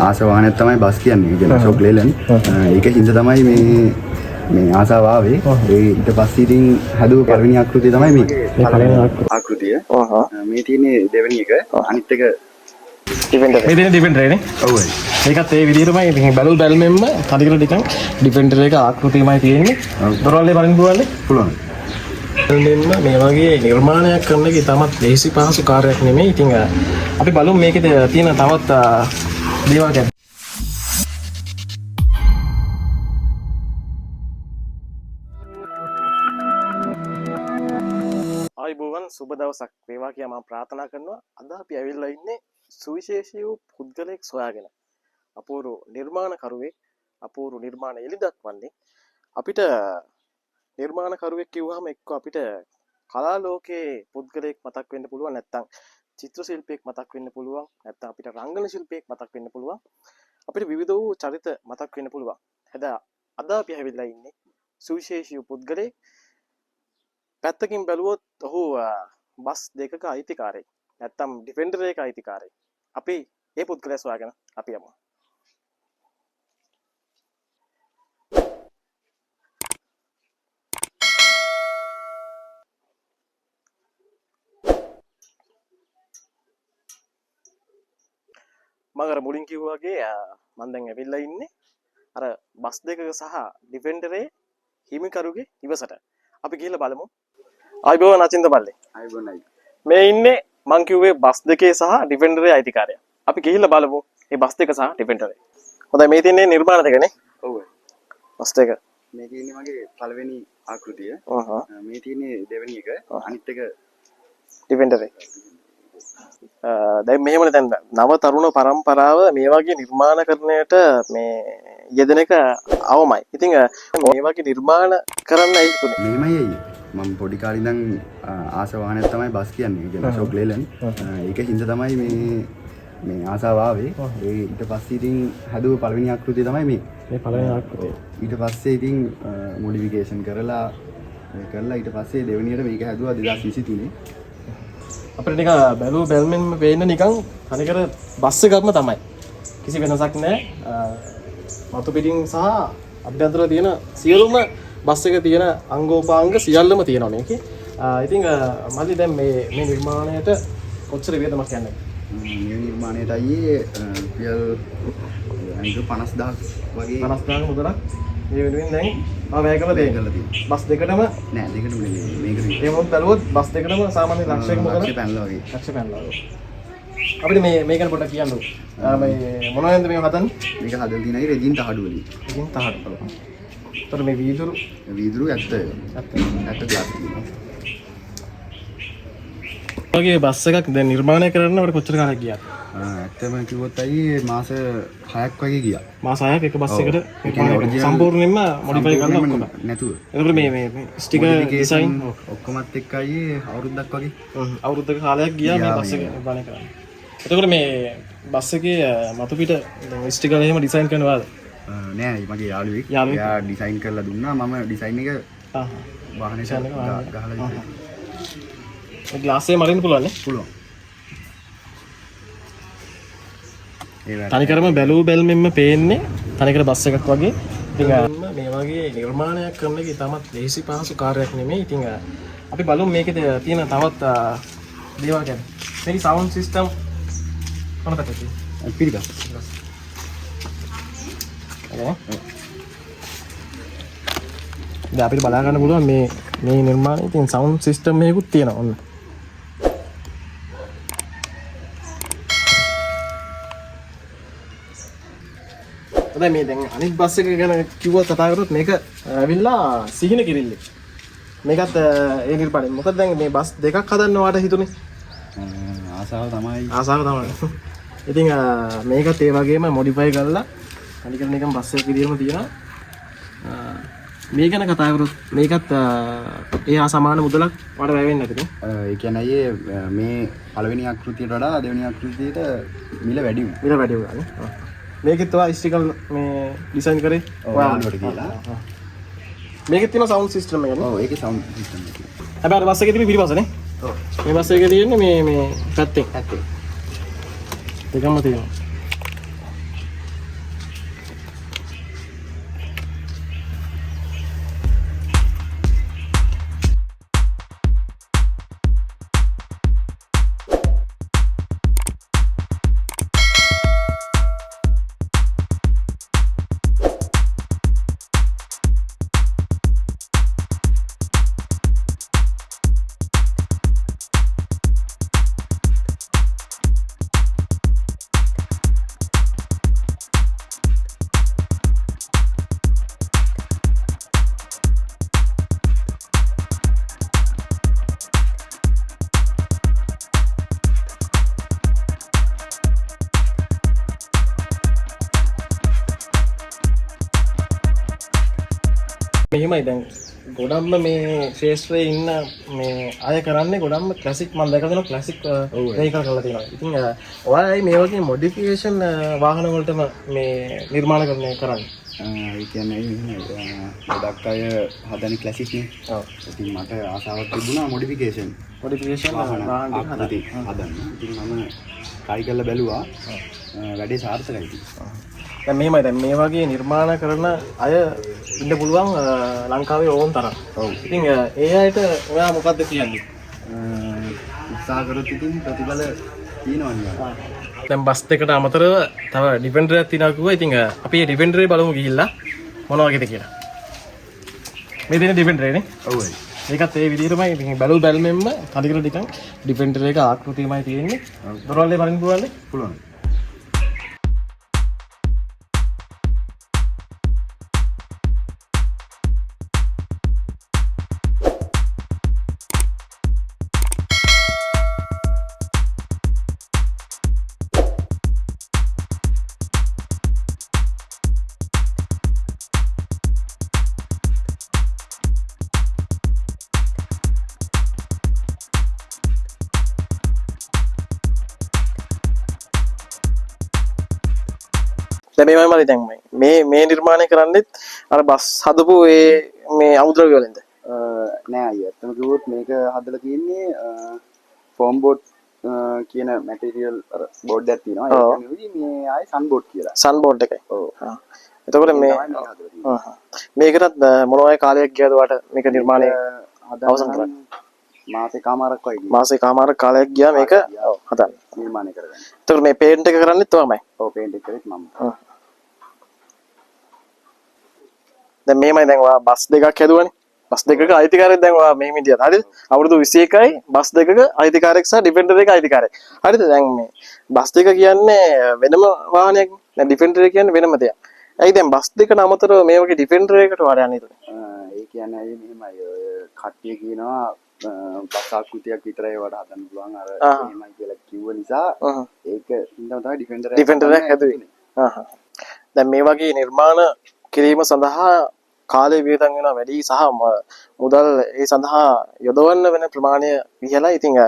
ආසවාහනයක් තමයි බස් කියන්නේ. කියන අශෝක් ලේලන්. ඒක හින්දා තමයි මේ ආසාව ආවේ. ඒ ඊට පස්සේ ඉතින් හදුව පළවෙනි ආකෘතිය තමයි මේ. මේ පළවෙනි ආකෘතිය. මේ තියෙන්නේ දෙවෙනි එක. අනිත් එක ඩිෆෙන්ඩර්. මේ තියෙන ඩිෆෙන්ඩර් නේ? ඔව්. ඒකත් ඒ විදිහටමයි ඉතින් බැලු බැලමෙන්ම කඩිකල නිකන් ඩිෆෙන්ඩර් එක ආකෘතියමයි තියෙන්නේ. දොරවල්ලේ බලන්න පුළුවන්. මෙන්න මේ වගේ නිර්මාණයක් කරන එක ඉතාමත් ලේසි පහසු කාර්යයක් නෙමෙයි. ඉතින් අපි බලමු මේකේ තියෙන තවත් දේවල් ගැන. ආයිබෝවන් සුබ දවසක් වේවා කියලා මම ප්‍රාර්ථනා කරනවා. අද අපි ඇවිල්ලා ඉන්නේ සුවිශේෂී වූ පුද්ගලයෙක් සොයාගෙන. අපූර්ව නිර්මාණකරුවෙක්, අපූර්ව නිර්මාණ එළිදක්වන්නේ. අපිට නිර්මාණකරුවෙක් කිව්වහම එක්ක අපිට කලා ලෝකයේ පුද්ගලයෙක් මතක් වෙන්න පුළුවන්, නැත්නම් චිත්‍ර ශිල්පියෙක් මතක් වෙන්න පුළුවන්, නැත්නම් අපිට රංගන ශිල්පියෙක් මතක් වෙන්න පුළුවන්, අපිට විවිධ වූ චරිත මතක් වෙන්න පුළුවන්. අද අපි ඇවිල්ලා ඉන්නේ සුවිශේෂී වූ පුද්ගලයෙක්. පැත්තකින් බැලුවොත් ඔහු බස් දෙකක අයිතිකාරයෙක්, නැත්නම් ඩිෆෙන්ඩර් එකක අයිතිකාරයෙක්. අපි මේ පුද්ගලයා සොයාගෙන අපි යමු. මම අර මුලින් කිව්වා වගේ මම දැන් ඇවිල්ලා ඉන්නේ අර බස් දෙකක සහ ඩිෆෙන්ඩරේ හිමිකරුගේ ඉවසට. අපි ගිහිල්ලා බලමු. ආයිබෝවන් අචින්ත බල්ලේ. ආයිබෝනයි. මේ ඉන්නේ මං කිව්වේ බස් දෙකේ සහ ඩිෆෙන්ඩරේ අයිතිකාරයා. අපි ගිහිල්ලා බලමු මේ බස් දෙක සහ ඩිෆෙන්ඩරේ. හොඳයි, මේ තියෙන්නේ නිර්මාණ දෙකනේ. ඔව්. බස් දෙක. මේකේ ඉන්නේ මගේ පළවෙනි ආකෘතිය. මේ තියෙන්නේ දෙවෙනි එක. අනිත් එක ඩිෆෙන්ඩරේ. දැන් මෙහෙමනේ, දැන් නව තරුණ පරම්පරාව මේ වගේ නිර්මාණකරණයට මේ යෙදෙන එක අවමයි. ඉතින් මේ වගේ නිර්මාණ කරන්න හිතුනේ. මෙහෙමයි අයියේ. මම පොඩි කාලේ ඉඳන් ආසවාහනයක් තමයි බස් කියන්නේ. කියන අශෝක් ලේලන්. ඒක හින්දා තමයි මේ ආසාව ආවේ. ඒ ඊට පස්සේ ඉතින් හදුව පළවෙනි ආකෘතිය තමයි මේ. මේ පළවෙනි ආකෘතිය. ඊට පස්සේ ඉතින් මොඩිෆිකේෂන් කරලා ඊට පස්සේ දෙවෙනියට මේක හැදුවා 2023 නේ. අපිට නිකන් බැලුව බැලමෙන්ම පේන්න නිකන් තනිකර බස් එකක්ම තමයි. කිසි වෙනසක් නැහැ. මතු පිටින් සහ අභ්‍යන්තර තියෙන සියලුම බස් එක තියෙන අංගෝපාංග සියල්ලම තියෙනවා මේකේ. ඉතින් මල්ලි දැන් මේ නිර්මාණයට කොච්චර වේදමක් යන්නේ? මේ නිර්මාණයට අයියේ රුපියල් 50000ක් වගේ 50000ක මුදලක් මේ වෙනුවෙන් දැන් මම වැය කරලා තියෙනවා. බස් දෙකටම නෑ, දෙකටම නෙමෙයි. මේකට ඒ මොකද බැලුවොත් බස් දෙකටම සාමාන්‍ය ලක්ෂයක මුදල ලක්ෂ පැනලා වගේ. ලක්ෂ පැනලා වගේ. අපිට මේ ගැන පොඩ්ඩක් කියන්න. මේ මොනවද මේ හදන්නේ? මේක හදලා තියෙනයි රෙජින් තහඩු වලින්. රෙජින් තහඩු. ඒතර මේ වීදුරු 70 ග්ලාස් තියෙනවා. ඔයගේ බස් එකක් දැන් නිර්මාණය කරන්න අපිට කොච්චර කාලයක් ගියාද? ඇත්තම කිව්වොත් අයියේ මාස 6ක් වගේ ගියා. මාස 6ක් එක බස් එකට සම්පූර්ණයෙන්ම මොඩිෆයි කරන්න ඔක්කොම නැතුව. එතකොට මේ ස්ටිකර් ඩිසයින් ඔක්කොමත් එක්ක අයියේ අවුරුද්දක් වගේ. අවුරුද්දක කාලයක් ගියා මේ බස් එක නිර්මාණය කරන්න. එතකොට මේ බස් එකේ මතු පිට ස්ටිකර් එහෙම ඩිසයින් කරනවාද? නෑ, මගේ යාළුවෙක්. එයා ඩිසයින් කරලා දුන්නා. මම ඩිසයින් එක වාහනේ ගහලා ඉතින්. ඒ ග්ලාස් එක මරින්න පුළුවන් නේ? පුළුවන්. තනිකරම බැලූ බැල්මෙන්ම පේන්නේ තනිකර බස් එකක් වගේ. ඉතින් මේ වගේ නිර්මාණයක් කරන එක ඉතාමත් ලේසි පහසු කාර්යයක් නෙමෙයි. ඉතින් අපි බලමු මේකේ තියෙන තවත් දේවල් ගැන. මේකේ සවුන්ඩ් සිස්ටම් මොන පැත්තද? පිළිගන්න. දැන් අපිට බලා ගන්න පුළුවන් මේ නිර්මාණයේ තියෙන සවුන්ඩ් සිස්ටම් එකකුත් තියෙනවා. ඔන්න. මේ දැන් අනිත් බස් එක ගැන කිව්වොත් කතා කරොත් මේක ඇවිල්ලා සිහින කිරිල්ලේ. මේකත් ඒ නිර්මාණය. මොකද දැන් මේ බස් දෙකක් හදන්න වාට හිතුනේ. ආසාව තමයි. ඉතින් මේකත් ඒ වගේම මොඩිෆයි කරලා අනිකර නිකන් බස් එක විදියටම තියෙනවා. මේ ගැන කතා කරොත් මේකත් ඒ සමාන මුදලක් වාට වැය වෙන්නේ නැතිනේ. ඒ කියන්නේ අයියේ මේ පළවෙනි ආකෘතියට වඩා දෙවෙනි ආකෘතියට මිල වැඩි වුණා. මිල වැඩි වුණා නේ. මේකෙත් ඔයා ස්ටිකර් මේ ඩිසයින් කරේ ඔයාලට කියලා. මේකෙත් තියෙන සවුන්ඩ් සිස්ටම් එක නේ. ඔව්, ඒකේ සවුන්ඩ් සිස්ටම් එක. හැබැයි බස් එකේ තියෙන පිටිපස්සනේ. ඔව්. මේ බස් එකේ තියෙන්නේ මේ පැත්තේ. දෙකම තියෙනවා. මෙහෙමයි දැන් ගොඩක්ම මේ ශේෂ්ත්‍රයේ ඉන්න මේ අය කරන්නේ ගොඩක්ම ක්ලාසික් මම දැකලා තියෙනවා ක්ලාසික් වෙහිකල් කරලා තියෙනවා. ඉතින් ඔයාලයි මේ වගේ මොඩිෆිකේෂන් වාහන වලටම මේ නිර්මාණකරණය කරන්නේ. ඒ කියන්නේ ගොඩක් අය හදන ක්ලාසික් නේ. ඔව්. ඉතින් මට ආසාවක් තිබුණා මොඩිෆිකේෂන් වාහන හදන්න. ඉතින් මම try කරලා බැලුවා. වැඩේ සාර්ථකයි ඉතින්. දැන් මෙහෙමයි දැන් මේ වගේ නිර්මාණ කරන අය ඉන්න පුළුවන් ලංකාවේ ඕන තරම්. ඔව්. ඉතින් ඒ අයට ඔයා මොකද්ද කියන්නේ? උත්සාහ කරොත් ඉතින් ප්‍රතිඵල තියෙනවා නේද? දැන් බස් දෙකට අමතරව තව ඩිෆෙන්ඩර් එකක් තියෙනවා කිව්වා. ඉතින් අපි මේ ඩිෆෙන්ඩර් එක බලමු ගිහිල්ලා මොන වගේද කියලා. මේ දෙන ඩිෆෙන්ඩර් එකනේ. ඔව්. ඒකත් ඒ විදිහටමයි ඉතින් බැලුමෙන්ම කඩිකර ටිකක් ඩිෆෙන්ඩර් එක ආකෘතියමයි තියෙන්නේ. දොරවල්ලේ වරින් පුළුවන්ද? පුළුවන්. දැන් මේවයි මලි දැන් මේ නිර්මාණය කරන්නේත් අර බස් හදපු මේ අමුද්‍රව්‍ය වලින්ද? නෑ අයියා. අතන කිව්වොත් මේක හදලා තියෙන්නේ ෆෝම් බෝඩ් කියන මැටීරියල් අර බෝඩ් එකක් තියෙනවා. ඒක නෙවෙයි මේ ආයේ සන් බෝඩ් කියලා. සන් බෝඩ් එකයි. ඔව්. එතකොට මේකටත් මොනවයි කාලයක් ගියද වට මේක නිර්මාණය අවසන් කරන්න? මාසෙකමාරක් වගේ. මාසෙකමාරක් කාලයක් ගියා මේක හදන්න. නිර්මාණය කරගන්න. එතකොට මේ පේන්ට් එක කරන්නේත් ඔයාමයි. ඔව් පේන්ට් එක කරේත් මම. දැන් මේමයි දැන් ඔයා බස් දෙකක් හැදුවනේ. බස් දෙකක අයිතිකාරයෙක් දැන් ඔයා මෙහෙම හිටියද? හරිද? අවුරුදු 21යි බස් දෙකක අයිතිකාරයෙක් සහ ඩිෆෙන්ඩර් එක අයිතිකාරයෙක්. හරිද? දැන් මේ බස් දෙක කියන්නේ වෙනම වාහනයක්. දැන් ඩිෆෙන්ඩර් එක කියන්නේ වෙනම දෙයක්. ඇයි දැන් බස් දෙකට අමතරව මේ වගේ ඩිෆෙන්ඩර් එකකට වඩා යන්නේ? ඒ කියන්නේ අය මෙහෙමයි කට්ටිය කියනවා බස් ආකෘතියක් විතරයි වඩා හදන්න පුළුවන් අර එහෙමයි කියලා කිව්ව නිසා ඒක හින්දා තමයි ඩිෆෙන්ඩර් එක හැදුවේ. දැන් මේ වගේ නිර්මාණ කිරීම සඳහා කාලය වියදම් වෙනවා වැඩි සහ මුදල් ඒ සඳහා යොදවන්න වෙන ප්‍රමාණය ඉහළයි. ඉතින්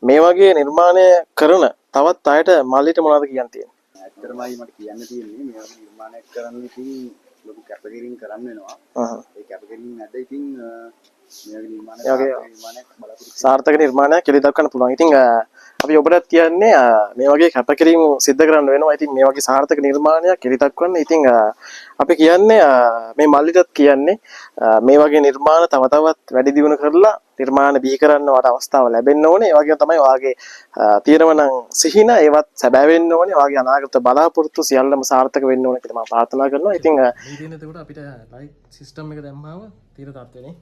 මේ වගේ නිර්මාණය කරන තවත් අයට මල්ලිට මොනවද කියන්න තියෙන්නේ? ඇත්තටමයි මට කියන්න තියෙන්නේ මේ වගේ නිර්මාණයක් කරන්න ඉතින් ලොකු කැපකිරීම කරන්න වෙනවා. ඒ කැපකිරීම නැද්ද ඉතින් මේ වගේ නිර්මාණයක් බලාපොරොත්තු සාර්ථක නිර්මාණයක් කෙලි දක්වන්න පුළුවන්. ඉතින් අපි ඔබටත් කියන්නේ මේ වගේ කැපකිරීම සිද්ධ කරන්න වෙනවා. ඉතින් මේ වගේ සාර්ථක නිර්මාණයක් කෙලි දක්වන්න. ඉතින් අපි කියන්නේ මේ මල්ලිටත් කියන්නේ මේ වගේ නිර්මාණ තව තවත් වැඩි දියුණු කරලා නිර්මාණ බිහි කරන්න වට අවස්ථාව ලැබෙන්න ඕනේ. ඒ වගේම තමයි වාගේ තියෙනව නම් සිහින ඒවත් සැබෑ වෙන්න ඕනේ. වාගේ අනාගත බලාපොරොත්තු සියල්ලම සාර්ථක වෙන්න ඕනේ කියලා මම ප්‍රාර්ථනා කරනවා. ඉතින් මේ දින එතකොට අපිට ලයිට් සිස්ටම් එක දැම්මම තීර තත්ත්වෙනේ.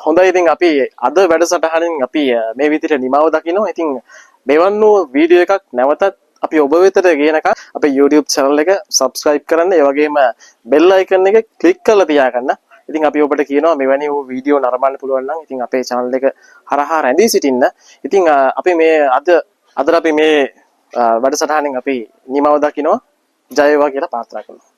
හොඳයි ඉතින් අපි අද වැඩසටහනින් අපි මේ විදිහට නිමාව දකිනවා. ඉතින් මෙවන් වූ වීඩියෝ එකක් නැවතත් අපි ඔබ වෙතට ගේනකම් අපේ YouTube channel එක subscribe කරන්න. ඒ වගේම bell icon එක click කරලා තියාගන්න. ඉතින් අපි ඔබට කියනවා මෙවැනි වූ වීඩියෝ නරඹන්න පුළුවන් නම් ඉතින් අපේ channel එක හරහා රැඳී සිටින්න. ඉතින් අපි මේ අද අපි මේ වැඩසටහනින් අපි නිමාව දකිනවා. ජය වේවා කියලා ප්‍රාර්ථනා කරනවා.